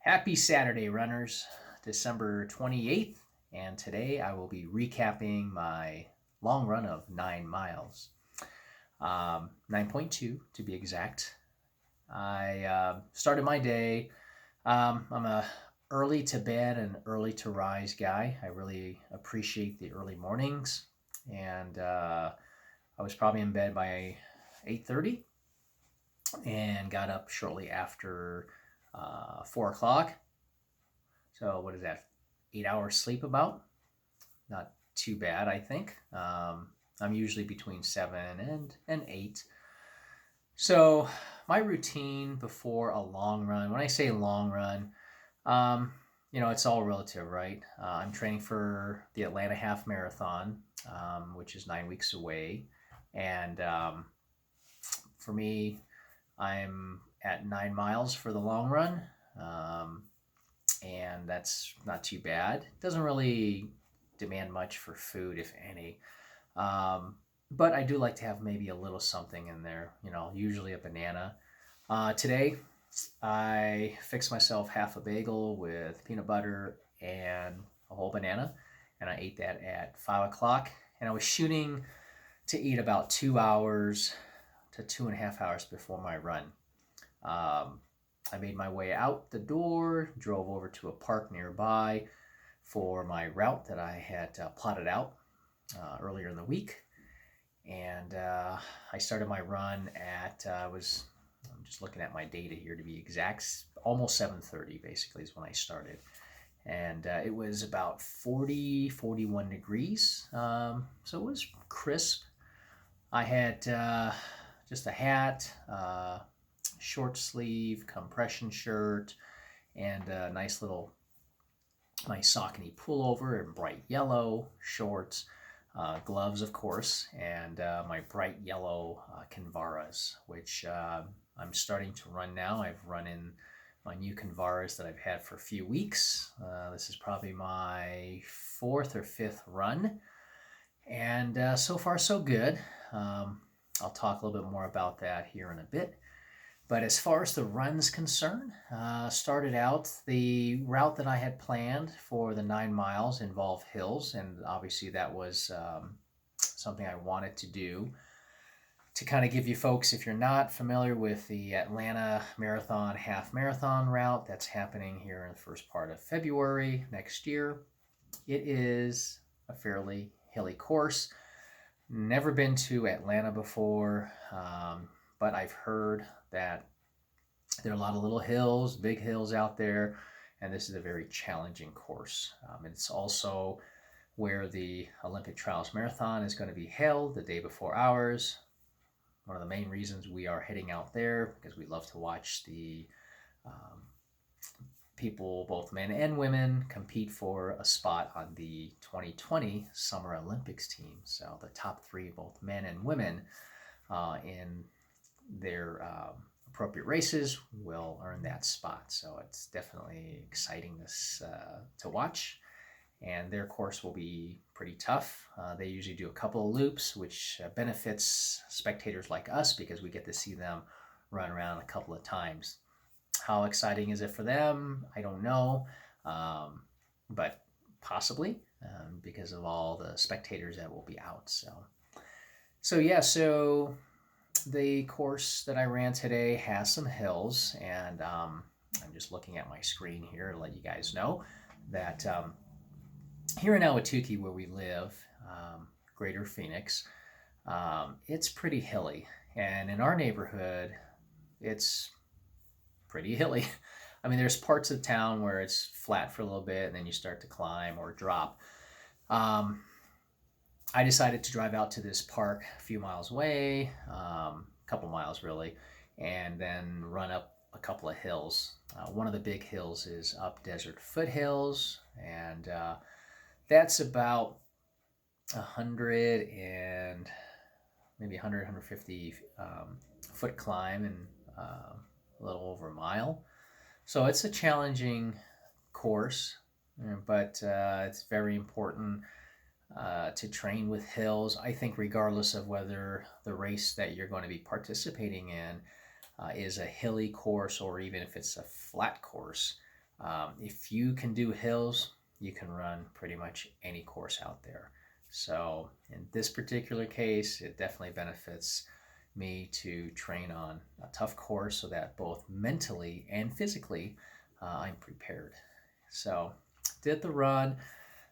Happy Saturday, runners. December 28th, and today I will be recapping my long run of 9 miles. 9.2 to be exact. I started my day. I'm a early to bed and early to rise guy. I really appreciate the early mornings, and I was probably in bed by 8:30 and got up shortly after 4 o'clock. So what is that? 8 hours sleep about? Not too bad, I think. I'm usually between 7 and 8. So my routine before a long run. When I say long run, um, it's all relative, right? I'm training for the Atlanta Half Marathon, which is 9 weeks away, and for me, I'm at 9 miles for the long run. Um, and that's not too bad. It doesn't really demand much for food, if any. Um, but I do like to have maybe a little something in there, usually a banana. Today, I fixed myself half a bagel with peanut butter and a whole banana, and I ate that at 5 o'clock. And I was shooting to eat about 2 hours to 2.5 hours before my run. Um, I made my way out the door, drove over to a park nearby for my route that I had plotted out earlier in the week. And I started my run at, I'm just looking at my data here to be exact, almost 7:30 basically is when I started. And it was about 40, 41 degrees. So it was crisp. I had just a hat, short sleeve compression shirt, and a nice little nice Saucony pullover in bright yellow, shorts, gloves, of course, and my bright yellow Kinvaras, which I'm starting to run now. I've run in my new Kinvaras that I've had for a few weeks. This is probably my fourth or fifth run, and so far so good. I'll talk a little bit more about that here in a bit. But as far as the run's concerned, started out the route that I had planned for the 9 miles involved hills, and obviously that was something I wanted to do. To kind of give you folks, if you're not familiar with the Atlanta Marathon Half Marathon route that's happening here in the first part of February next year, it is a fairly hilly course. Never been to Atlanta before, but I've heard that there are a lot of little hills, big hills out there, and this is a very challenging course. It's also where the Olympic Trials Marathon is going to be held the day before ours. One of the main reasons we are heading out there because we love to watch the um, people, both men and women, compete for a spot on the 2020 Summer Olympics team. So the top three, both men and women, in their appropriate races will earn that spot. So it's definitely exciting to watch. And their course will be pretty tough. They usually do a couple of loops, which benefits spectators like us because we get to see them run around a couple of times. How exciting is it for them? I don't know, but possibly because of all the spectators that will be out. So yeah, so the course that I ran today has some hills, and I'm just looking at my screen here to let you guys know that here in Ahwatukee, where we live, Greater Phoenix, it's pretty hilly, and in our neighborhood, it's pretty hilly. I mean, there's parts of town where it's flat for a little bit, and then you start to climb or drop. Um, I decided to drive out to this park a few miles away, a couple miles really, and then run up a couple of hills. One of the big hills is Up Desert Foothills, and that's about 100 and maybe 100, 150 foot climb and a little over a mile. So it's a challenging course, but it's very important to train with hills. I think regardless of whether the race that you're going to be participating in is a hilly course or even if it's a flat course, If you can do hills, you can run pretty much any course out there. So in this particular case, it definitely benefits me to train on a tough course so that both mentally and physically I'm prepared. So did the run.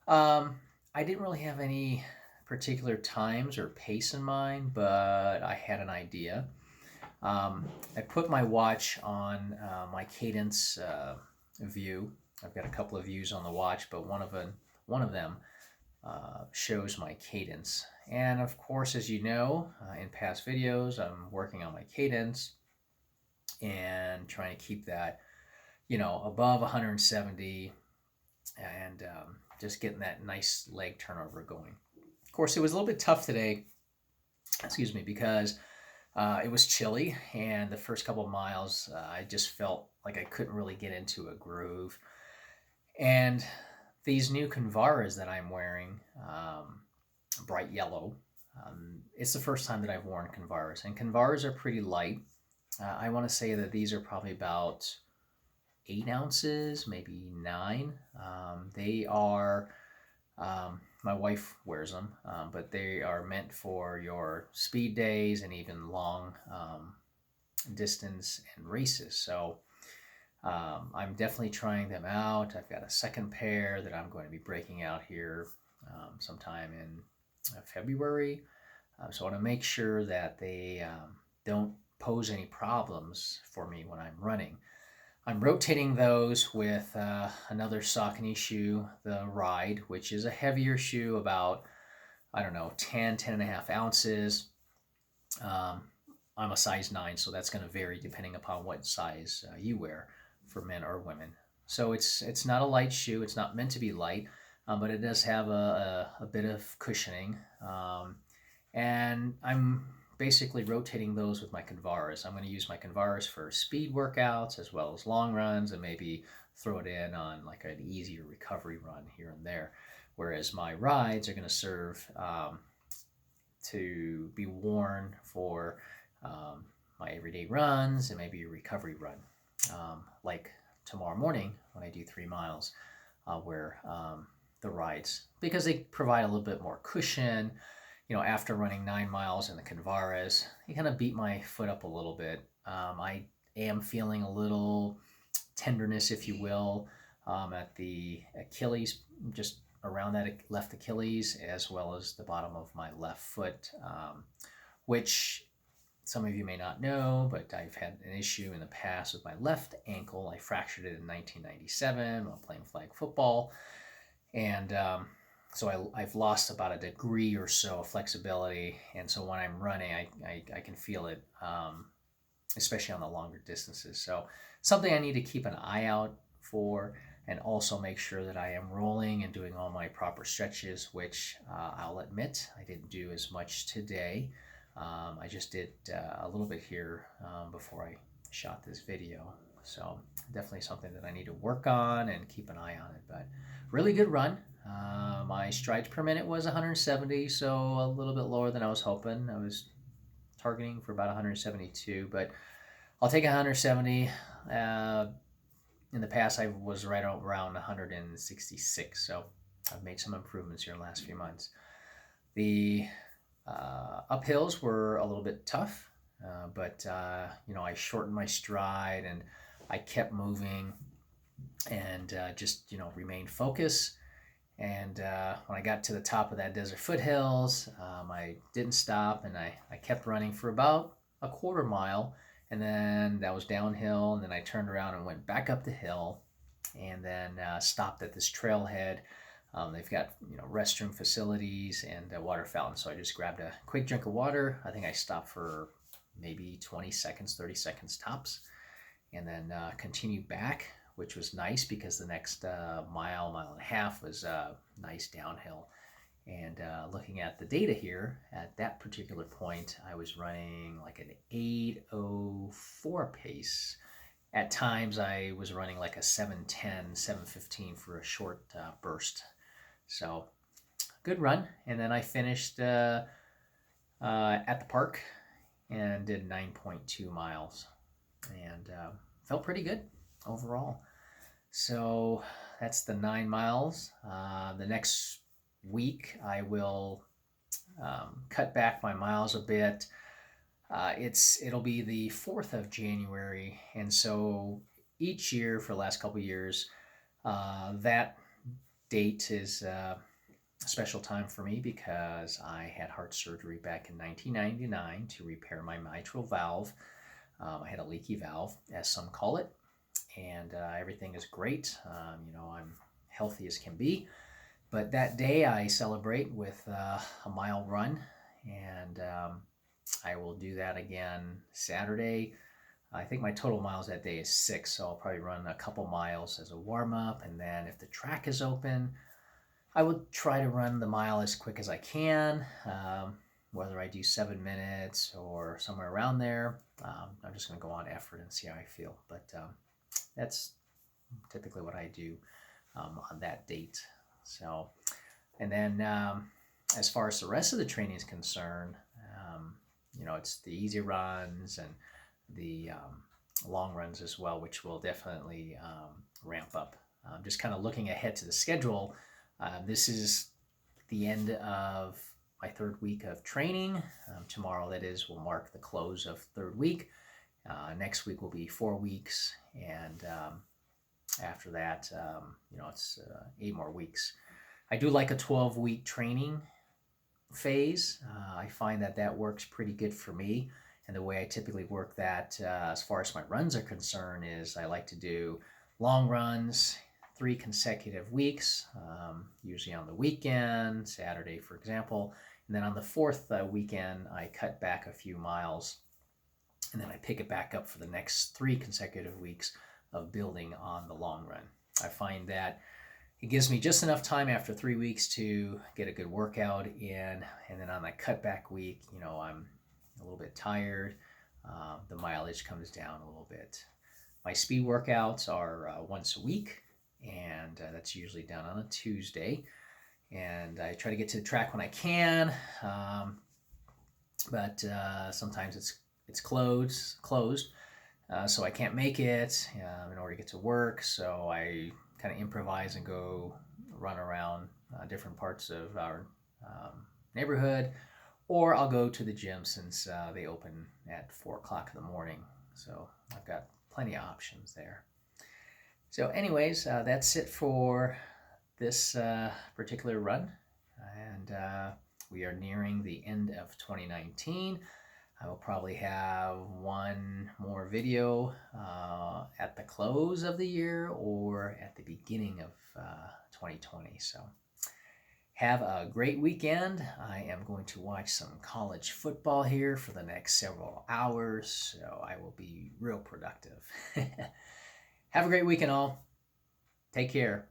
I didn't really have any particular times or pace in mind, but I had an idea. I put my watch on my cadence view. I've got a couple of views on the watch, but one of them shows my cadence. And of course, as you know, in past videos, I'm working on my cadence and trying to keep that, above 170 and just getting that nice leg turnover going. Of course, it was a little bit tough today, excuse me, because it was chilly, and the first couple of miles, I just felt like I couldn't really get into a groove. And these new Convaras that I'm wearing, bright yellow, it's the first time that I've worn Convaras, and Convaras are pretty light. I want to say that these are probably about 8 ounces, maybe 9. They are, my wife wears them, but they are meant for your speed days and even long distance and races. So I'm definitely trying them out. I've got a second pair that I'm going to be breaking out here sometime in February. So I want to make sure that they don't pose any problems for me when I'm running. I'm rotating those with another Saucony shoe, the Ride, which is a heavier shoe, about, 10 and a half ounces. I'm a size 9, so that's going to vary depending upon what size you wear for men or women. So it's not a light shoe. It's not meant to be light, but it does have a bit of cushioning. And I'm basically rotating those with my Convaras. I'm going to use my Convaras for speed workouts as well as long runs, and maybe throw it in on like an easier recovery run here and there. Whereas my Rides are going to serve to be worn for my everyday runs and maybe a recovery run. Like tomorrow morning when I do 3 miles, I'll wear the Rides because they provide a little bit more cushion. After running 9 miles in the Convaras, they kind of beat my foot up a little bit. I am feeling a little tenderness, if you will, at the Achilles, just around that left Achilles, as well as the bottom of my left foot, which some of you may not know, but I've had an issue in the past with my left ankle. I fractured it in 1997 while playing flag football. And so I've lost about a degree or so of flexibility, and so when I'm running, I can feel it, especially on the longer distances. So something I need to keep an eye out for, and also make sure that I am rolling and doing all my proper stretches, which I'll admit I didn't do as much today. I just did a little bit here before I shot this video. So definitely something that I need to work on and keep an eye on it. But really good run. My strides per minute was 170, so a little bit lower than I was hoping. I was targeting for about 172, but I'll take 170. In the past, I was right around 166, so I've made some improvements here in the last few months. The uphills were a little bit tough, but I shortened my stride and I kept moving and just remained focused. And when I got to the top of that Desert Foothills, I didn't stop, and I kept running for about a quarter mile, and then that was downhill, and then I turned around and went back up the hill, and then stopped at this trailhead. They've got restroom facilities and a water fountain, so I just grabbed a quick drink of water. I think I stopped for maybe 20 seconds, 30 seconds tops, and then continued back, which was nice because the next mile and a half was nice downhill. And looking at the data here, at that particular point, I was running like an 8:04 pace. At times, I was running like a 7:10, 7:15 for a short burst. So, good run. And then I finished at the park and did 9.2 miles. And felt pretty good overall. So that's the 9 miles. The next week I will cut back my miles a bit. It'll be the 4th of January, and so each year for the last couple of years, that date is a special time for me because I had heart surgery back in 1999 to repair my mitral valve. I had a leaky valve, as some call it, and everything is great. I'm healthy as can be. But that day I celebrate with a mile run, and I will do that again Saturday. I think my total miles that day is 6, so I'll probably run a couple miles as a warm up, and then if the track is open, I will try to run the mile as quick as I can. Whether I do 7 minutes or somewhere around there, I'm just going to go on effort and see how I feel. But that's typically what I do on that date. So, and then as far as the rest of the training is concerned, it's the easy runs and the long runs as well, which will definitely ramp up. Just kind of looking ahead to the schedule, this is the end of my 3rd week of training. Tomorrow, that is, will mark the close of 3rd week. Next week will be 4 weeks, and after that, it's 8 more weeks. I do like a 12-week training phase. I find that works pretty good for me. And the way I typically work that, as far as my runs are concerned, is I like to do long runs, 3 consecutive weeks, usually on the weekend, Saturday, for example. And then on the 4th weekend, I cut back a few miles, and then I pick it back up for the next 3 consecutive weeks of building on the long run. I find that it gives me just enough time after 3 weeks to get a good workout in, and then on that cutback week, I'm a little bit tired. The mileage comes down a little bit. My speed workouts are once a week, and that's usually done on a Tuesday. And I try to get to the track when I can, but sometimes it's closed, so I can't make it in order to get to work. So I kind of improvise and go run around different parts of our neighborhood, or I'll go to the gym since they open at 4 o'clock in the morning. So I've got plenty of options there. So anyways, that's it for this particular run. And we are nearing the end of 2019. I will probably have one more video at the close of the year or at the beginning of 2020. So have a great weekend. I am going to watch some college football here for the next several hours, so I will be real productive. Have a great weekend all. Take care.